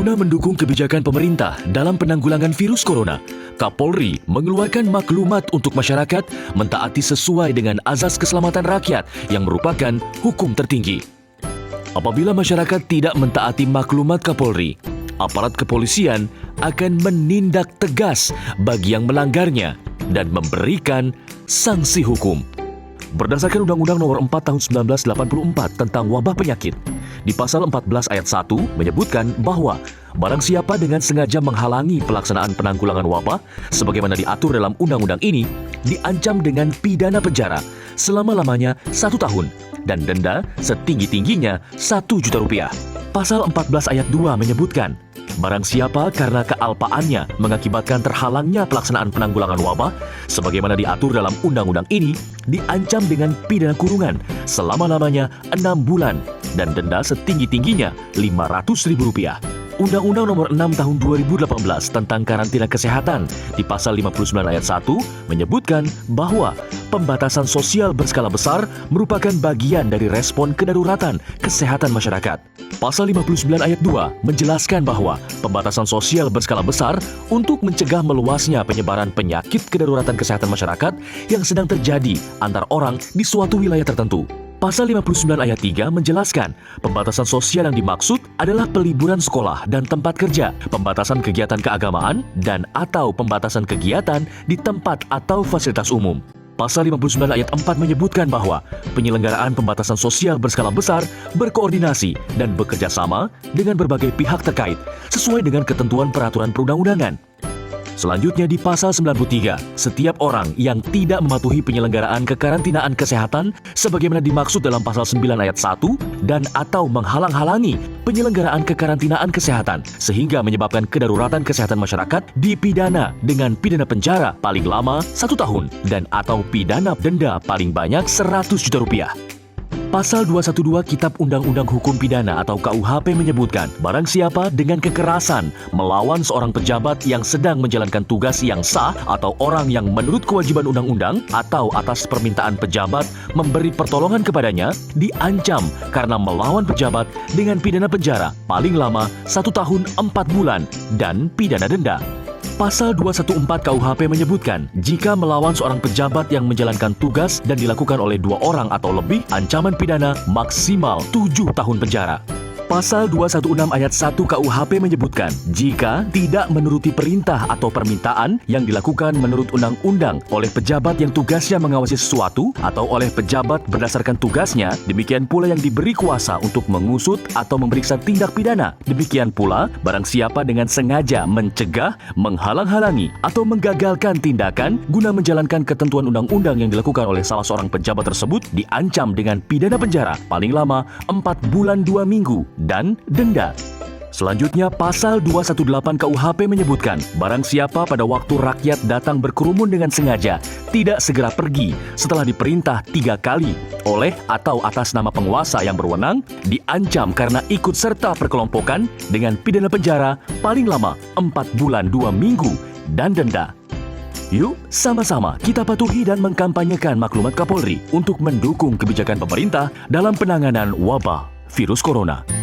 Guna mendukung kebijakan pemerintah dalam penanggulangan virus corona, Kapolri mengeluarkan maklumat untuk masyarakat mentaati sesuai dengan azas keselamatan rakyat yang merupakan hukum tertinggi. Apabila masyarakat tidak mentaati maklumat Kapolri, aparat kepolisian akan menindak tegas bagi yang melanggarnya dan memberikan sanksi hukum. Berdasarkan Undang-Undang Nomor 4 Tahun 1984 tentang wabah penyakit, di pasal 14 ayat 1 menyebutkan bahwa barang siapa dengan sengaja menghalangi pelaksanaan penanggulangan wabah sebagaimana diatur dalam undang-undang ini diancam dengan pidana penjara selama-lamanya 1 tahun dan denda setinggi-tingginya 1 juta rupiah. Pasal 14 ayat 2 menyebutkan barang siapa karena kealpaannya mengakibatkan terhalangnya pelaksanaan penanggulangan wabah sebagaimana diatur dalam undang-undang ini diancam dengan pidana kurungan selama-lamanya 6 bulan dan denda setinggi-tingginya Rp500.000. Undang-Undang Nomor 6 Tahun 2018 tentang karantina kesehatan di pasal 59 ayat 1 menyebutkan bahwa pembatasan sosial berskala besar merupakan bagian dari respon kedaruratan kesehatan masyarakat. Pasal 59 ayat 2 menjelaskan bahwa pembatasan sosial berskala besar untuk mencegah meluasnya penyebaran penyakit kedaruratan kesehatan masyarakat yang sedang terjadi antar orang di suatu wilayah tertentu. Pasal 59 ayat 3 menjelaskan pembatasan sosial yang dimaksud adalah peliburan sekolah dan tempat kerja, pembatasan kegiatan keagamaan, dan atau pembatasan kegiatan di tempat atau fasilitas umum. Pasal 59 ayat 4 menyebutkan bahwa penyelenggaraan pembatasan sosial berskala besar berkoordinasi dan bekerja sama dengan berbagai pihak terkait sesuai dengan ketentuan peraturan perundang-undangan. Selanjutnya di pasal 93, setiap orang yang tidak mematuhi penyelenggaraan kekarantinaan kesehatan sebagaimana dimaksud dalam pasal 9 ayat 1 dan atau menghalang-halangi penyelenggaraan kekarantinaan kesehatan sehingga menyebabkan kedaruratan kesehatan masyarakat dipidana dengan pidana penjara paling lama 1 tahun dan atau pidana denda paling banyak Rp100 juta. Pasal 212 Kitab Undang-Undang Hukum Pidana atau KUHP menyebutkan barang siapa dengan kekerasan melawan seorang pejabat yang sedang menjalankan tugas yang sah atau orang yang menurut kewajiban undang-undang atau atas permintaan pejabat memberi pertolongan kepadanya diancam karena melawan pejabat dengan pidana penjara paling lama 1 tahun 4 bulan dan pidana denda. Pasal 214 KUHP menyebutkan, jika melawan seorang pejabat yang menjalankan tugas dan dilakukan oleh 2 orang atau lebih, ancaman pidana maksimal 7 tahun penjara. Pasal 216 ayat 1 KUHP menyebutkan, jika tidak menuruti perintah atau permintaan yang dilakukan menurut undang-undang oleh pejabat yang tugasnya mengawasi sesuatu atau oleh pejabat berdasarkan tugasnya, demikian pula yang diberi kuasa untuk mengusut atau memeriksa tindak pidana. Demikian pula, barang siapa dengan sengaja mencegah, menghalang-halangi, atau menggagalkan tindakan guna menjalankan ketentuan undang-undang yang dilakukan oleh salah seorang pejabat tersebut, diancam dengan pidana penjara paling lama 4 bulan 2 minggu dan denda. Selanjutnya, Pasal 218 KUHP menyebutkan, barang siapa pada waktu rakyat datang berkerumun dengan sengaja, tidak segera pergi setelah diperintah 3 kali oleh atau atas nama penguasa yang berwenang, diancam karena ikut serta perkelompokan dengan pidana penjara paling lama 4 bulan 2 minggu dan denda. Yuk, sama-sama kita patuhi dan mengkampanyekan maklumat Kapolri untuk mendukung kebijakan pemerintah dalam penanganan wabah virus corona.